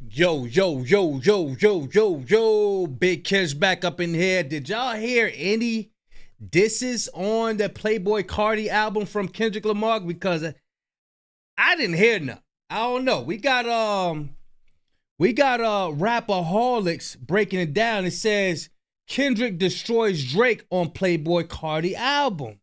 Yo, yo, yo, yo, yo, yo, yo. Big Kish back up in here. Did y'all hear any disses on the Playboi Carti album from Kendrick Lamar? Because I didn't hear none. I don't know. We got Rapaholics breaking it down. It says Kendrick destroys Drake on Playboi Carti album.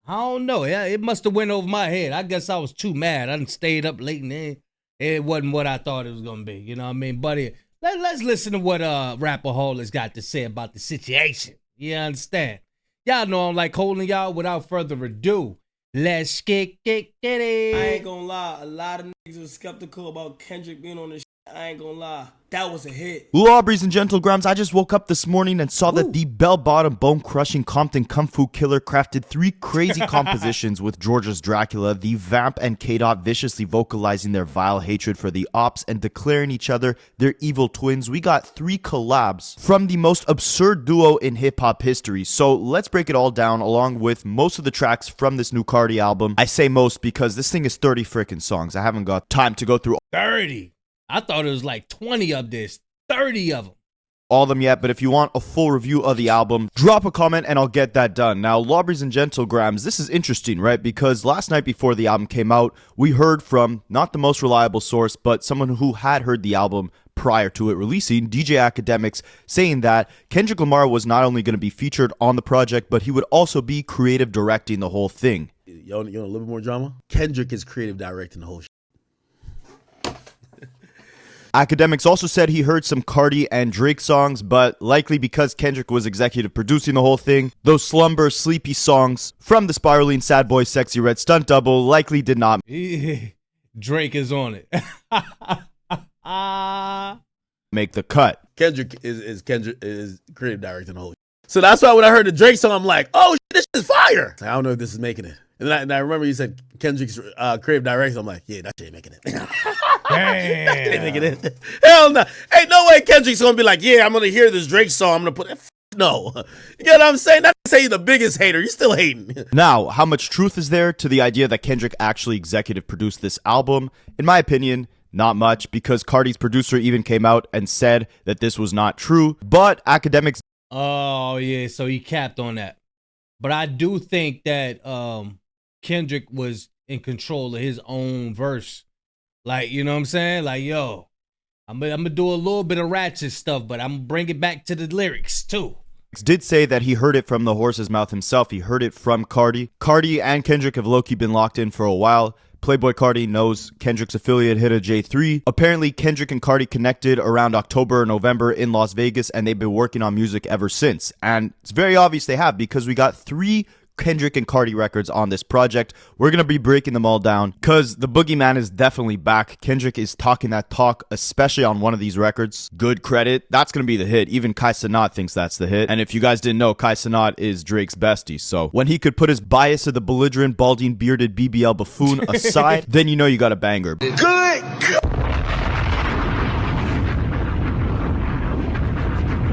I don't know. It must have went over my head. I guess I was too mad. I done stayed up late and it wasn't what I thought it was gonna be. You know what I mean? But let's listen to what Rapaholics got to say about the situation. You understand? Y'all know I'm like holding y'all. Without further ado, let's get it. I ain't gonna lie, a lot of niggas was skeptical about Kendrick being on this shit. I ain't gonna lie, that was a hit. Lawbreeze and Gentlegrams, I just woke up this morning and saw that the bell-bottom, bone-crushing Compton Kung Fu Killer crafted 3 crazy compositions with Georgia's Dracula, the Vamp and K-Dot viciously vocalizing their vile hatred for the ops and declaring each other their evil twins. We got 3 collabs from the most absurd duo in hip-hop history. So let's break it all down along with most of the tracks from this new Carti album. I say most because this thing is 30 freaking songs. I haven't got time to go through 30. I thought it was like 20 of this, 30 of them. All of them yet, but if you want a full review of the album, drop a comment and I'll get that done. Now, Lawbreeze and Gentlegrams, this is interesting, right? Because last night before the album came out, we heard from not the most reliable source, but someone who had heard the album prior to it releasing, DJ Academics, saying that Kendrick Lamar was not only going to be featured on the project, but he would also be creative directing the whole thing. You want a little bit more drama? Kendrick is creative directing the whole shit. Academics also said he heard some Carti and Drake songs, but likely because Kendrick was executive producing the whole thing, those slumber, sleepy songs from the spiraling Sad Boy Sexy Red stunt double likely did not. Drake is on it. Make the cut. Kendrick is creative directing the whole shit. So that's why when I heard the Drake song, I'm like, oh, this is fire. I don't know if this is making it. And I remember you said Kendrick's creative direction. I'm like, yeah, that shit ain't making it. That shit ain't making it. Hell no. Ain't no way Kendrick's gonna be like, yeah, I'm gonna hear this Drake song. I'm gonna put it. No. You know what I'm saying? Not to say you're the biggest hater. You're still hating. Now, how much truth is there to the idea that Kendrick actually executive produced this album? In my opinion, not much, because Carti's producer even came out and said that this was not true. But Academics. Oh, yeah, so he capped on that. But I do think that Kendrick was in control of his own verse. Like, you know what I'm saying? Like, yo, I'm gonna do a little bit of ratchet stuff, but I'm gonna bring it back to the lyrics too. Did say that he heard it from the horse's mouth himself. He heard it from Carti. Carti and Kendrick have low-key been locked in for a while. Playboi Carti knows Kendrick's affiliate Hit a J3. Apparently, Kendrick and Carti connected around October or November in Las Vegas, and they've been working on music ever since. And it's very obvious they have, because we got 3 Kendrick and Carti records on this project. We're going to be breaking them all down because the boogeyman is definitely back. Kendrick is talking that talk, especially on one of these records. Good credit. That's going to be the hit. Even Kai Cenat thinks that's the hit. And if you guys didn't know, Kai Cenat is Drake's bestie. So when he could put his bias of the belligerent, balding, bearded BBL buffoon aside, then you know you got a banger. Good.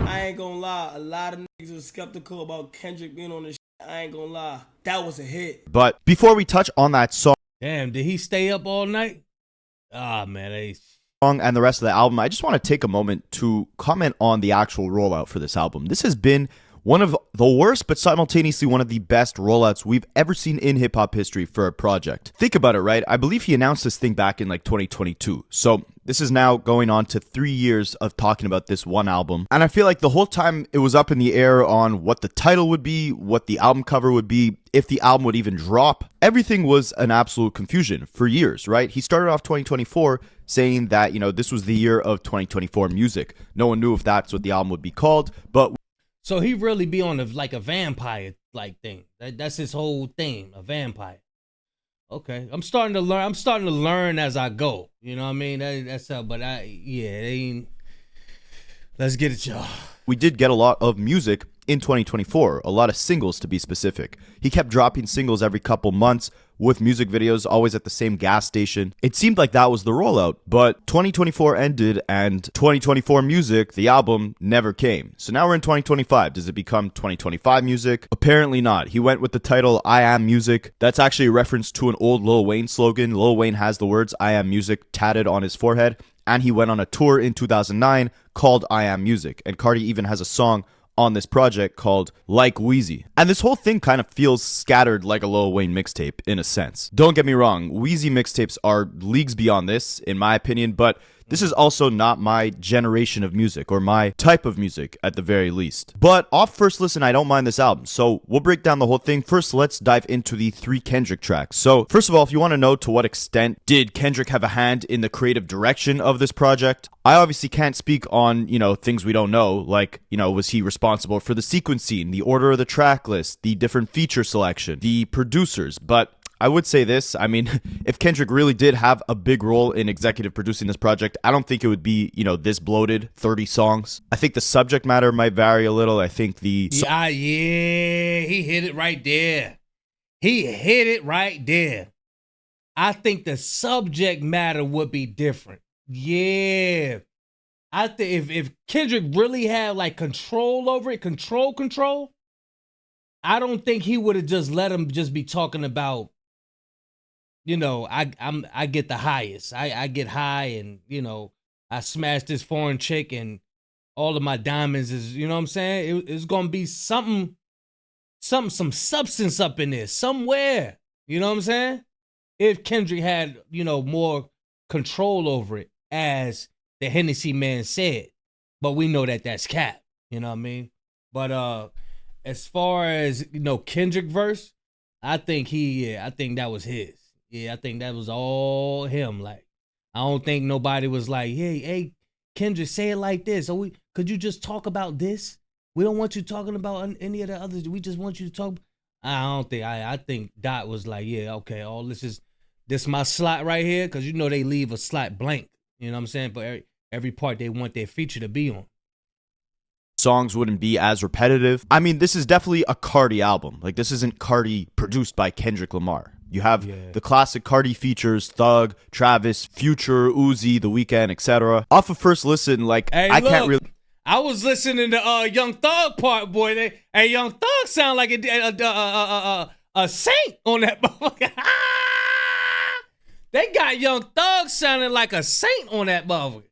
I ain't gonna lie, a lot of niggas was skeptical about Kendrick being on this shit. I ain't gonna lie, that was a hit. But before we touch on that song, damn, did he stay up all night? Ah, man, and the rest of the album, I just want to take a moment to comment on the actual rollout for this album. This has been one of the worst, but simultaneously one of the best rollouts we've ever seen in hip-hop history for a project. Think about it, right? I believe he announced this thing back in like 2022. So this is now going on to 3 years of talking about this one album. And I feel like the whole time it was up in the air on what the title would be, what the album cover would be, if the album would even drop. Everything was an absolute confusion for years, right? He started off 2024 saying that, you know, this was the year of 2024 music. No one knew if that's what the album would be called, but so he really be on like a vampire like thing. That's his whole thing, a vampire. Okay, I'm starting to learn as I go. You know what I mean? That's how. But let's get it, y'all. We did get a lot of music in 2024, a lot of singles to be specific. He kept dropping singles every couple months with music videos, always at the same gas station. It seemed like that was the rollout, but 2024 ended and 2024 music, the album, never came. So now we're in 2025. Does it become 2025 music? Apparently not. He went with the title I Am Music. That's actually a reference to an old Lil Wayne slogan. Lil Wayne has the words I Am Music tatted on his forehead. and he went on a tour in 2009 called I Am Music. And Carti even has a song on this project called Like Wheezy. And this whole thing kind of feels scattered like a Lil Wayne mixtape in a sense. Don't get me wrong, Wheezy mixtapes are leagues beyond this, in my opinion, but this is also not my generation of music, or my type of music at the very least. But off first listen, I don't mind this album, so we'll break down the whole thing. First, let's dive into the 3 Kendrick tracks. So first of all, if you want to know to what extent did Kendrick have a hand in the creative direction of this project, I obviously can't speak on, things we don't know, like, was he responsible for the sequencing, the order of the track list, the different feature selection, the producers, but I would say this, if Kendrick really did have a big role in executive producing this project, I don't think it would be, this bloated, 30 songs. I think the subject matter might vary a little. I think the... Yeah, he hit it right there. He hit it right there. I think the subject matter would be different. Yeah. I think if Kendrick really had like control over it, control, I don't think he would have just let him just be talking about, I get the highest. I get high and, I smashed this foreign chick and all of my diamonds is, you know what I'm saying? It's going to be some substance up in there somewhere. You know what I'm saying? If Kendrick had, more control over it, as the Hennessy man said. But we know that that's cap. You know what I mean? But as far as, Kendrick verse, I think that was his. Yeah, I think that was all him. Like, I don't think nobody was like, hey, Kendrick, say it like this. Could you just talk about this? We don't want you talking about any of the others. We just want you to talk. I think Dot was like, yeah, okay, all this my slot right here, because they leave a slot blank. You know what I'm saying? But every part they want their feature to be on. Songs wouldn't be as repetitive. This is definitely a Carti album. Like, this isn't Carti produced by Kendrick Lamar. You have the classic Carti features, Thug, Travis, Future, Uzi, The Weeknd, etc. Off of first listen, like, hey, can't really... I was listening to Young Thug part, boy. Young Thug sound like a saint on that motherfucker. They got Young Thug sounding like a saint on that motherfucker.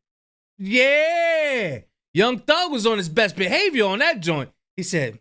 Yeah. Young Thug was on his best behavior on that joint. He said,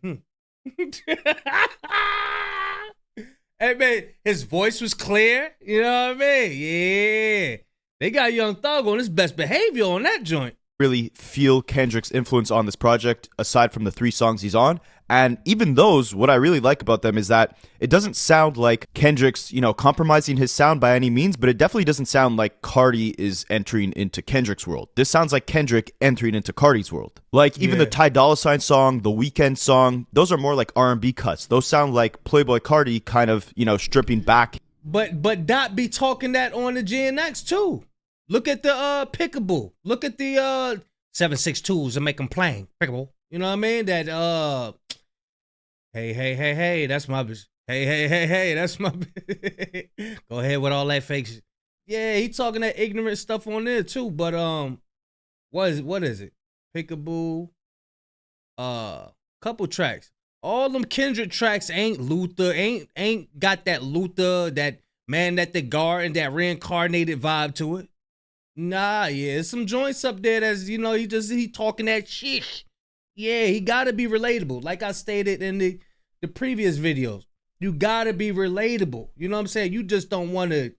Hey, man, his voice was clear. You know what I mean? Yeah. They got Young Thug on his best behavior on that joint. Really feel Kendrick's influence on this project, aside from the 3 songs he's on. And even those, what I really like about them is that it doesn't sound like Kendrick's, compromising his sound by any means, but it definitely doesn't sound like Carti is entering into Kendrick's world. This sounds like Kendrick entering into Carti's world. Like, even the Ty Dolla $ign song, the Weeknd song, those are more like R&B cuts. Those sound like Playboi Carti kind of, stripping back. But Dot be talking that on the GNX too. Look at the Pickable. Look at the 762s and make them plain. Pickable. You know what I mean? That hey, that's my bitch. Hey, that's my bitch. Go ahead with all that fake shit. Yeah, he talking that ignorant stuff on there too. But what is it? Pickable. Couple tracks. All them Kendrick tracks ain't Luther. Ain't got that Luther, that man at the guard and that reincarnated vibe to it. Nah, yeah, there's some joints up there that's, he talking that shit. Yeah, he gotta be relatable. Like I stated in the previous videos, you gotta be relatable. You know what I'm saying? You just don't want to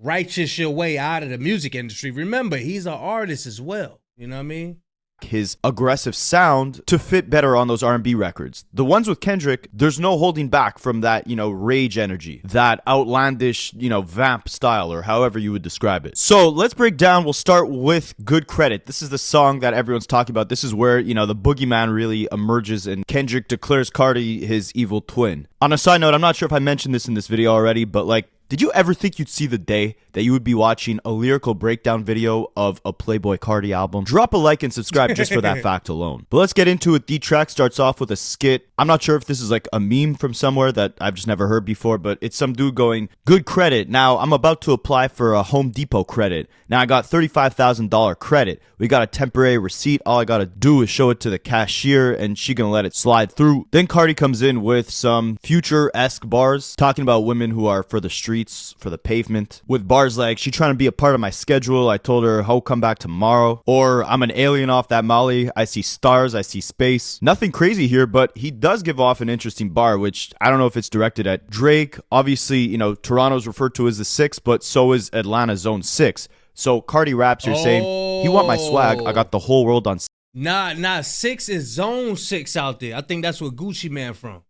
righteous your way out of the music industry. Remember, he's an artist as well. You know what I mean? His aggressive sound to fit better on those R&B records. The ones with Kendrick, there's no holding back from that, rage energy, that outlandish, vamp style, or however you would describe it. So let's break down. We'll start with Good Credit. This is the song that everyone's talking about. This is where, the boogeyman really emerges and Kendrick declares Carti his evil twin. On a side note, I'm not sure if I mentioned this in this video already, but did you ever think you'd see the day that you would be watching a lyrical breakdown video of a Playboi Carti album? Drop a like and subscribe just for that fact alone. But let's get into it. The track starts off with a skit. I'm not sure if this is like a meme from somewhere that I've just never heard before, but it's some dude going, good credit. Now I'm about to apply for a Home Depot credit. Now I got $35,000 credit. We got a temporary receipt. All I got to do is show it to the cashier and she gonna let it slide through. Then Carti comes in with some Future-esque bars talking about women who are for the street. streets, for the pavement. With bars like, she trying to be a part of my schedule, I told her, ho, come back tomorrow. Or, I'm an alien off that molly, I see stars, I see space. Nothing crazy here, but he does give off an interesting bar, which I don't know if it's directed at Drake. Obviously, you know, Toronto's referred to as the 6, but so is Atlanta Zone 6. So Carti raps here saying, he want my swag, I got the whole world on. Nah, 6 is Zone 6 out there. I think that's where Gucci Man from.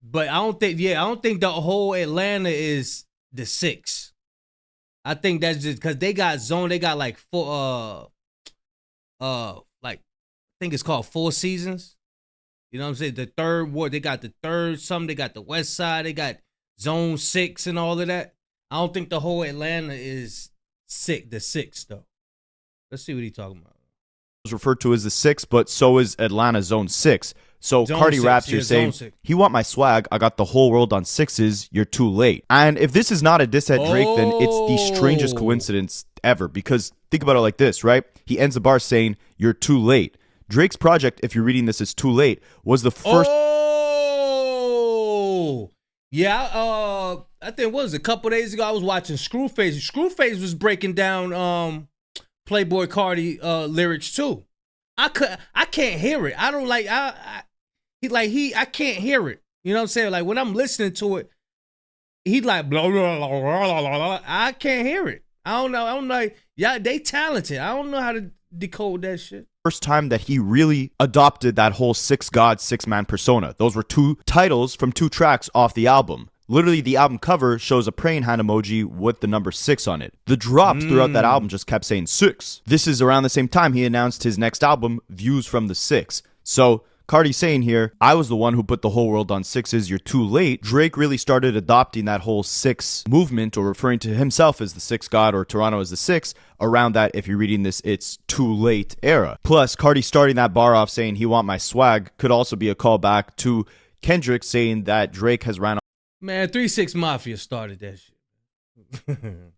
But I don't think the whole Atlanta is the 6. I think that's just because they got zone. They got like four, like I think it's called Four Seasons. You know what I'm saying? The third ward. They got the third. Some they got the West Side. They got Zone 6 and all of that. I don't think the whole Atlanta is the 6 though. Let's see what he's talking about. Referred to as the 6, but so is Atlanta Zone 6. So Carti raps here saying, he want my swag, I got the whole world on 6s, you're too late. And if this is not a diss at Drake, then it's the strangest coincidence ever. Because think about it like this, right? He ends the bar saying, you're too late. Drake's project, if you're reading this as too late, was the first. Oh, yeah. I think what was it, a couple days ago I was watching Screwface. Screwface was breaking down Playboi Carti lyrics too. I can't hear it. I don't like I can't hear it. You know what I'm saying? Like when I'm listening to it, he like blah blah blah blah blah blah. I can't hear it. I don't know. I'm like, yeah, they talented. I don't know how to decode that shit. First time that he really adopted that whole 6 God, 6 man persona. Those were 2 titles from 2 tracks off the album. Literally, the album cover shows a praying hand emoji with the number 6 on it. The drops throughout that album just kept saying 6. This is around the same time he announced his next album, Views from the 6. So Carti saying here, I was the one who put the whole world on 6s, you're too late. Drake really started adopting that whole 6 movement, or referring to himself as the 6 God or Toronto as the 6, around that, if you're reading this, it's too late era. Plus, Carti starting that bar off saying he want my swag could also be a callback to Kendrick saying that Drake has ran. Man, 3-6 Mafia started that shit.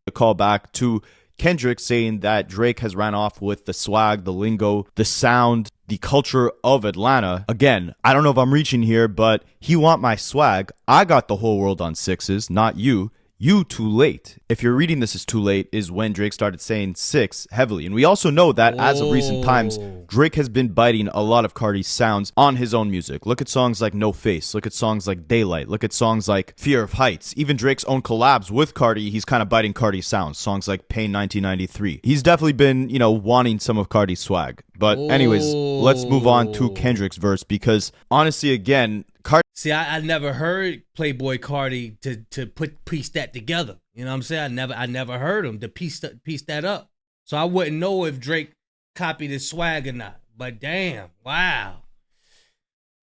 A callback to Kendrick saying that Drake has ran off with the swag, the lingo, the sound, the culture of Atlanta. Again, I don't know if I'm reaching here, but he want my swag. I got the whole world on 6s, not you. You too late. If you're reading this as too late is when Drake started saying 6 heavily. And we also know that as of recent times, Drake has been biting a lot of Carti's sounds on his own music. Look at songs like No Face. Look at songs like Daylight. Look at songs like Fear of Heights. Even Drake's own collabs with Carti, he's kind of biting Carti's sounds. Songs like Pain 1993. He's definitely been, wanting some of Carti's swag. But anyways, let's move on to Kendrick's verse because honestly, again, Carti. See, I never heard Playboi Carti to piece that together. You know what I'm saying? I never heard him to piece that up. So I wouldn't know if Drake copied his swag or not. But damn, wow.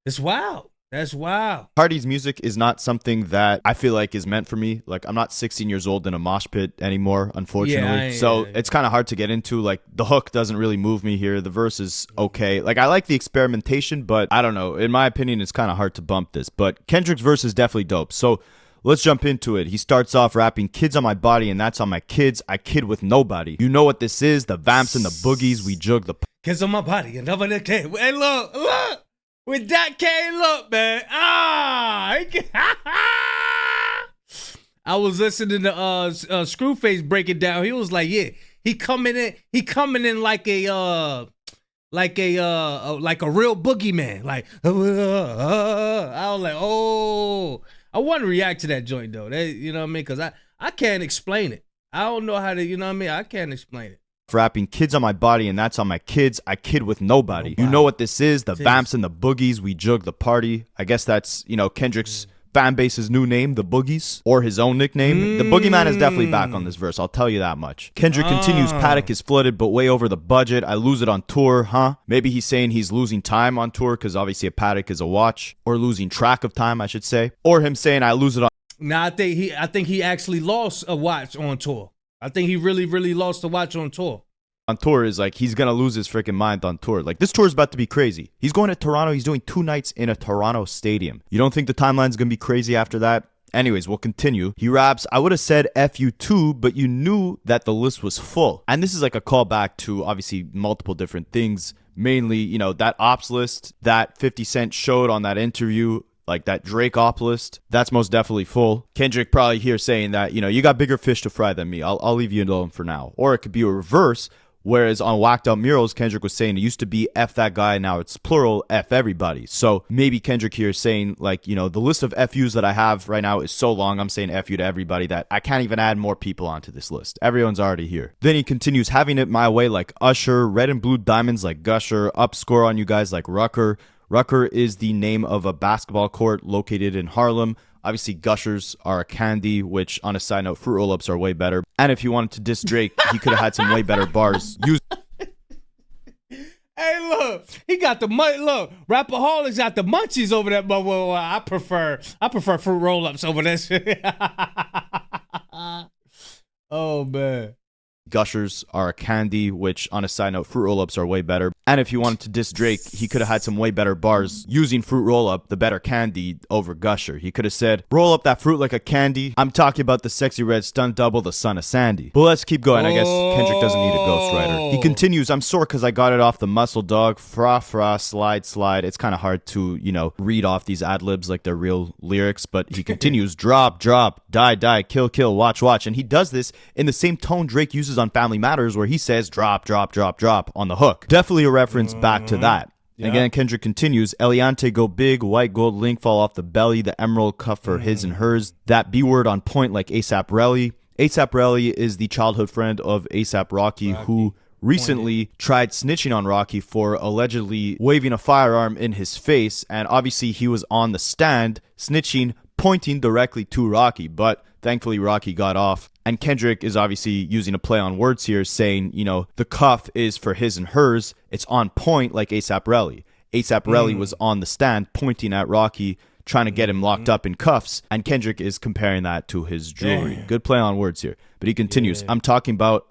It's wild. That's wild. Carti's music is not something that I feel like is meant for me. Like, I'm not 16 years old in a mosh pit anymore, unfortunately. It's kind of hard to get into. Like, the hook doesn't really move me here. The verse is okay. Like, I like the experimentation, but I don't know. In my opinion, it's kind of hard to bump this. But Kendrick's verse is definitely dope. So let's jump into it. He starts off rapping, kids on my body, and that's on my kids. I kid with nobody. You know what this is? The vamps and the boogies. We jug the kids on my body and nobody can. Hey, look. With that K, look, man. I was listening to Screwface break it down. He was like, yeah, he coming in like a real boogeyman. Like, I was like, oh, I want to react to that joint though. You know what I mean? Because I can't explain it. I don't know how to, you know what I mean? I can't explain it. Rapping kids on my body and that's on my kids. I kid with nobody. You know what this is? The vamps and the boogies. We jug the party. I guess that's, Kendrick's fan base's new name, the Boogies, or his own nickname. The Boogeyman is definitely back on this verse. I'll tell you that much. Kendrick continues, Paddock is flooded but way over the budget. I lose it on tour, huh? Maybe he's saying he's losing time on tour because obviously a Paddock is a watch, or losing track of time, I should say, or him saying I lose it on. Nah, I think he actually lost a watch on tour. I think he really, really lost the watch on tour. On tour is like he's gonna lose his freaking mind on tour. Like, this tour is about to be crazy. He's going to Toronto. He's doing 2 nights in a Toronto stadium. You don't think the timeline's gonna be crazy after that? Anyways, we'll continue. He raps, I would have said F you too, but you knew that the list was full. And this is like a callback to obviously multiple different things. Mainly, that ops list that 50 Cent showed on that interview. like that Drakeopolis, that's most definitely full. Kendrick probably here saying that, you got bigger fish to fry than me. I'll leave you alone for now. Or it could be a reverse. Whereas on Whacked Out Murals, Kendrick was saying it used to be F that guy, now it's plural, F everybody. So maybe Kendrick here is saying, like, the list of FUs that I have right now is so long, I'm saying FU to everybody that I can't even add more people onto this list. Everyone's already here. Then he continues, having it my way like Usher, red and blue diamonds like Gusher, up score on you guys like Rucker. Rucker is the name of a basketball court located in Harlem. Obviously, Gushers are a candy, which, on a side note, fruit roll-ups are way better. And if he wanted to diss Drake, he could have had some way better bars. Hey, look, he got the look. Rapperholics got the munchies over that. But I prefer fruit roll-ups over that shit. Oh man. Gushers are a candy, which, on a side note, fruit roll-ups are way better. And if he wanted to diss Drake, he could have had some way better bars using fruit roll-up, the better candy, over Gusher. He could have said, roll up that fruit like a candy. I'm talking about the sexy red stunt double, the son of Sandy. But let's keep going. I guess Kendrick doesn't need a ghostwriter. He continues, I'm sore because I got it off the muscle dog. Fra, slide. It's kind of hard to, read off these ad-libs like they're real lyrics. But he continues, drop, die, kill, watch. And he does this in the same tone Drake uses on Family Matters, where he says drop on the hook. Definitely a reference back to that. Yeah. Again, Kendrick continues, Eliante go big, white gold link fall off the belly, the emerald cuff for his and hers, that B word on point like ASAP Relly. ASAP Relly is the childhood friend of ASAP Rocky, who recently tried snitching on Rocky for allegedly waving a firearm in his face, and obviously he was on the stand snitching, pointing directly to Rocky, but thankfully Rocky got off. And Kendrick is obviously using a play on words here, saying, the cuff is for his and hers. It's on point like ASAP Relly. ASAP Relly was on the stand pointing at Rocky, trying to get him locked up in cuffs. And Kendrick is comparing that to his jewelry. Damn. Good play on words here. But he continues, I'm talking about,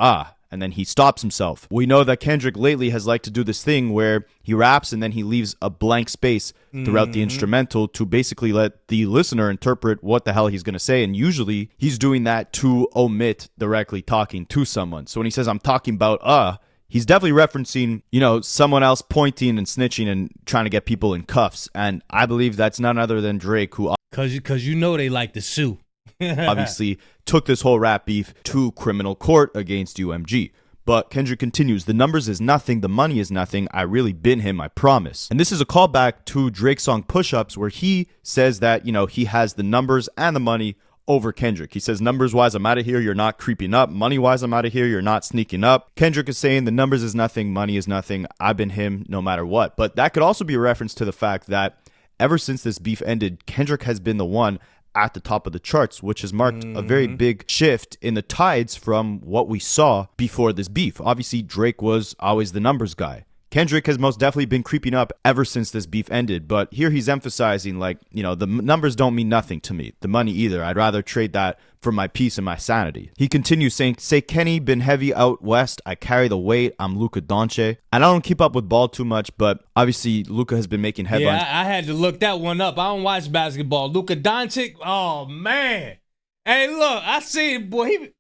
and then he stops himself. We know that Kendrick lately has liked to do this thing where he raps and then he leaves a blank space throughout the instrumental to basically let the listener interpret what the hell he's going to say. And usually he's doing that to omit directly talking to someone. So when he says, I'm talking about, he's definitely referencing, someone else pointing and snitching and trying to get people in cuffs. And I believe that's none other than Drake, who... Because they like to sue. obviously took this whole rap beef to criminal court against UMG. But Kendrick continues, the numbers is nothing, the money is nothing, I really been him, I promise. And this is a callback to Drake's song Push Ups, where he says that, he has the numbers and the money over Kendrick. He says, numbers-wise, I'm out of here, you're not creeping up. Money-wise, I'm out of here, you're not sneaking up. Kendrick is saying the numbers is nothing, money is nothing, I've been him no matter what. But that could also be a reference to the fact that ever since this beef ended, Kendrick has been the one at the top of the charts, which has marked a very big shift in the tides from what we saw before this beef. Obviously, Drake was always the numbers guy. Kendrick has most definitely been creeping up ever since this beef ended, but here he's emphasizing, like, the numbers don't mean nothing to me. The money either. I'd rather trade that for my peace and my sanity. He continues saying, say Kenny, been heavy out west. I carry the weight. I'm Luka Doncic. And I don't keep up with ball too much, but obviously Luka has been making headlines. Yeah, I had to look that one up. I don't watch basketball. Luka Doncic, oh, man. Hey, look, I see it, boy.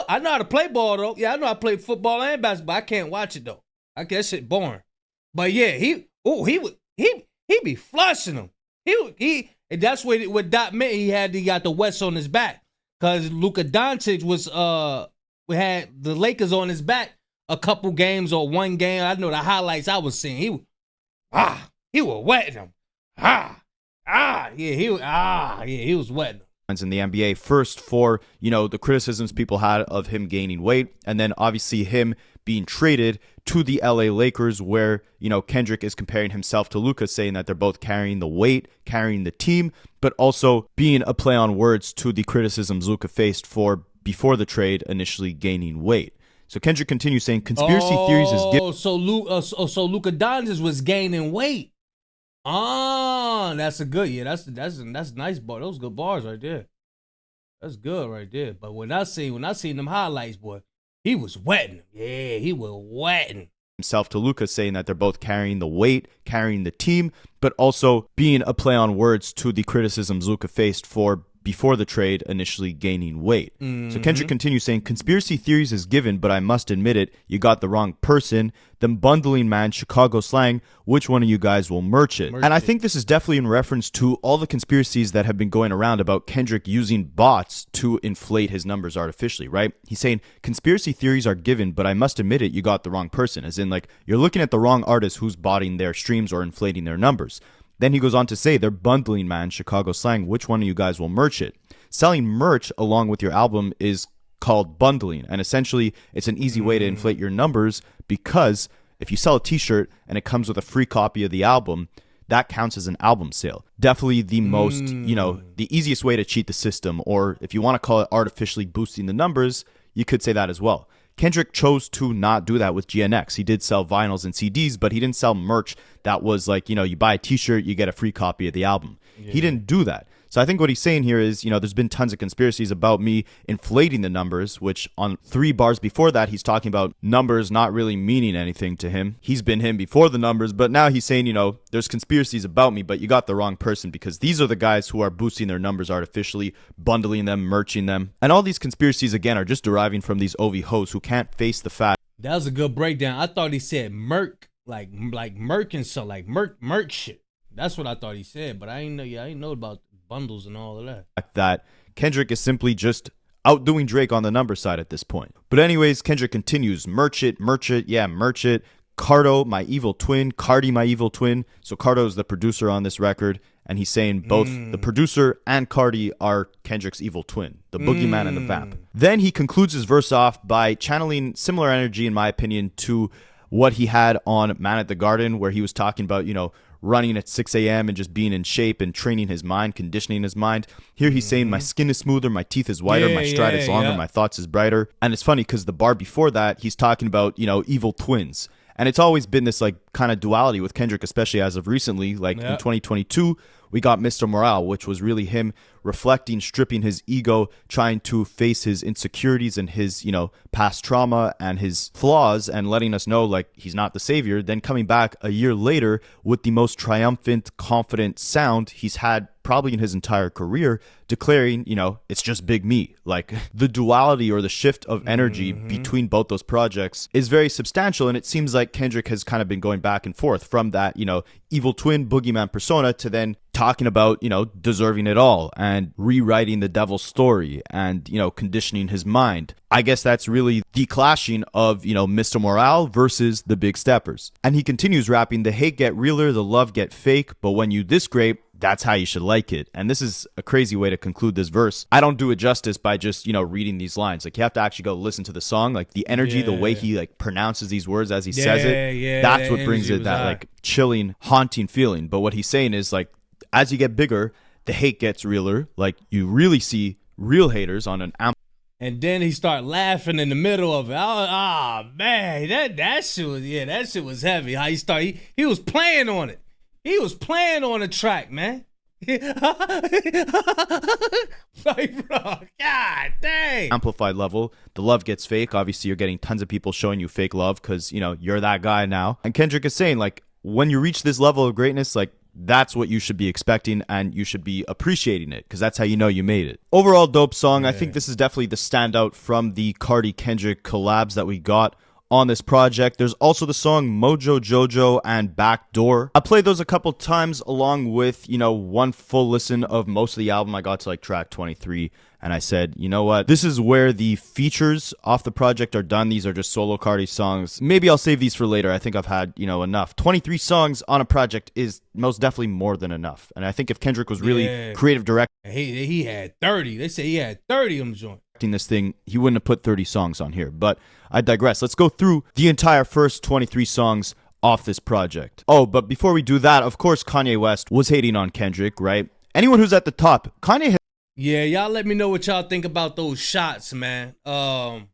I know how to play ball, though. Yeah, I know how to play football and basketball. I can't watch it, though. I guess shit boring. But yeah, he be flushing them. And that's what Dot meant. He got the West on his back. Cause Luka Doncic was we had the Lakers on his back a couple games or one game. I know the highlights I was seeing. He was wetting them. He was wetting them. In the NBA, first for the criticisms people had of him gaining weight, and then obviously him being traded to the LA Lakers, where Kendrick is comparing himself to Luka, saying that they're both carrying the weight, carrying the team, but also being a play on words to the criticisms Luka faced for before the trade initially gaining weight. So Kendrick continues saying conspiracy theories is so Luka Doncic was gaining weight. That's a good, that's nice bar. Those good bars right there. That's good right there. But when I seen them highlights, boy, he was wetting. Yeah, he was wetting himself to Luka, saying that they're both carrying the weight, carrying the team, but also being a play on words to the criticisms Luka faced for before the trade, initially gaining weight. So Kendrick continues saying, conspiracy theories is given, but I must admit it, you got the wrong person. Them bundling, man, Chicago slang, which one of you guys will merch it? And I think this is definitely in reference to all the conspiracies that have been going around about Kendrick using bots to inflate his numbers artificially, right? He's saying, conspiracy theories are given, but I must admit it, you got the wrong person. As in, like, you're looking at the wrong artist who's botting their streams or inflating their numbers. Then he goes on to say, they're bundling, man, Chicago slang, which one of you guys will merch it? Selling merch along with your album is called bundling, and essentially it's an easy way to inflate your numbers, because if you sell a t-shirt and it comes with a free copy of the album, that counts as an album sale. Definitely the most, the easiest way to cheat the system, or if you want to call it artificially boosting the numbers, you could say that as well. Kendrick chose to not do that with GNX. He did sell vinyls and CDs, but he didn't sell merch that was like, you buy a t-shirt, you get a free copy of the album. Yeah. He didn't do that. So I think what he's saying here is, there's been tons of conspiracies about me inflating the numbers, which on 3 bars before that, he's talking about numbers not really meaning anything to him. He's been him before the numbers, but now he's saying, there's conspiracies about me, but you got the wrong person, because these are the guys who are boosting their numbers artificially, bundling them, merching them. And all these conspiracies, again, are just deriving from these OV hoes who can't face the fact. That was a good breakdown. I thought he said merc, like merc and so, like merc shit. That's what I thought he said, but I ain't know about bundles and all of that. That Kendrick is simply just outdoing Drake on the number side at this point. But anyways, Kendrick continues, merch it, yeah, merch it. Carto, my evil twin, Carti, my evil twin. So Carto is the producer on this record, and he's saying both the producer and Carti are Kendrick's evil twin, the boogeyman and the vamp. Then he concludes his verse off by channeling similar energy, in my opinion, to what he had on Man at the Garden, where he was talking about, running at 6 a.m. and just being in shape and training his mind, conditioning his mind. Here he's saying, my skin is smoother, my teeth is whiter, my stride is longer, my thoughts is brighter. And it's funny because the bar before that, he's talking about, evil twins. And it's always been this like kind of duality with Kendrick, especially as of recently. Like in 2022, we got Mr. Morale, which was really him reflecting, stripping his ego, trying to face his insecurities and his, past trauma and his flaws, and letting us know like he's not the savior. Then coming back a year later with the most triumphant, confident sound he's had probably in his entire career, declaring, it's just big me. Like the duality or the shift of energy between both those projects is very substantial. And it seems like Kendrick has kind of been going back and forth from that, evil twin boogeyman persona to then talking about, deserving it all and rewriting the devil's story and, conditioning his mind. I guess that's really the clashing of, Mr. Morale versus the Big Steppers. And he continues rapping, the hate get realer, the love get fake, but when you this great, that's how you should like it. And this is a crazy way to conclude this verse. I don't do it justice by just, reading these lines. Like you have to actually go listen to the song. Like the energy, the way he like pronounces these words as he says it, that's what brings it that like chilling, haunting feeling. But what he's saying is like, as you get bigger, the hate gets realer. Like you really see real haters on an and then he start laughing in the middle of it. Man, that shit was heavy. How he was playing on it. He was playing on the track, man. Like, bro, God dang. Amplified level, the love gets fake. Obviously, you're getting tons of people showing you fake love because, you're that guy now. And Kendrick is saying, like, when you reach this level of greatness, like, that's what you should be expecting and you should be appreciating it because that's how you know you made it. Overall, dope song. I think this is definitely the standout from the Carti Kendrick collabs that we got on this project. There's also the song Mojo Jojo and Backdoor. I played those a couple times along with, one full listen of most of the album. I got to like track 23 and I said, you know what? This is where the features off the project are done. These are just solo Carti songs. Maybe I'll save these for later. I think I've had, enough. 23 songs on a project is most definitely more than enough. And I think if Kendrick was really creative director, he had 30. They say he had 30 of them joints. This thing, he wouldn't have put 30 songs on here, but I digress. Let's go through the entire first 23 songs off this project. Oh, but before we do that, of course, Kanye West was hating on Kendrick, right? Anyone who's at the top, Kanye. Yeah, y'all let me know what y'all think about those shots, man. I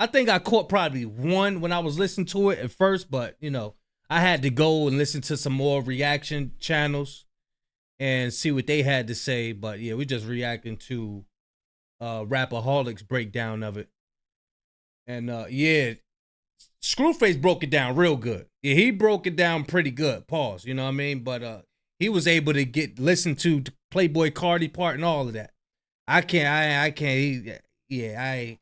think I caught probably one when I was listening to it at first, but, I had to go and listen to some more reaction channels and see what they had to say. But, yeah, we just reacting to Rapaholics breakdown of it. And Screwface broke it down real good. Yeah, he broke it down pretty good. Pause. You know what I mean? But he was able to listen to Playboi Carti part and all of that. I can't. Yeah,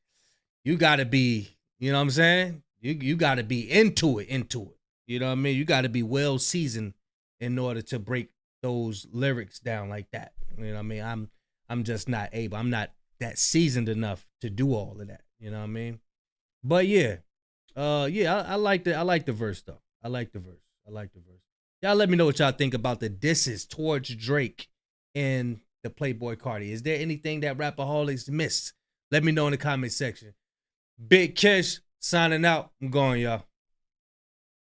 you gotta be, you know what I'm saying? You gotta be into it. You know what I mean? You gotta be well seasoned in order to break those lyrics down like that. You know what I mean? I'm just not able. I'm not that seasoned enough to do all of that. You know what I mean? But yeah. I like the verse though. I like the verse. Y'all let me know what y'all think about the disses towards Drake and the Playboi Carti. Is there anything that Rapaholics missed? Let me know in the comment section. Big Kish signing out. I'm going, y'all.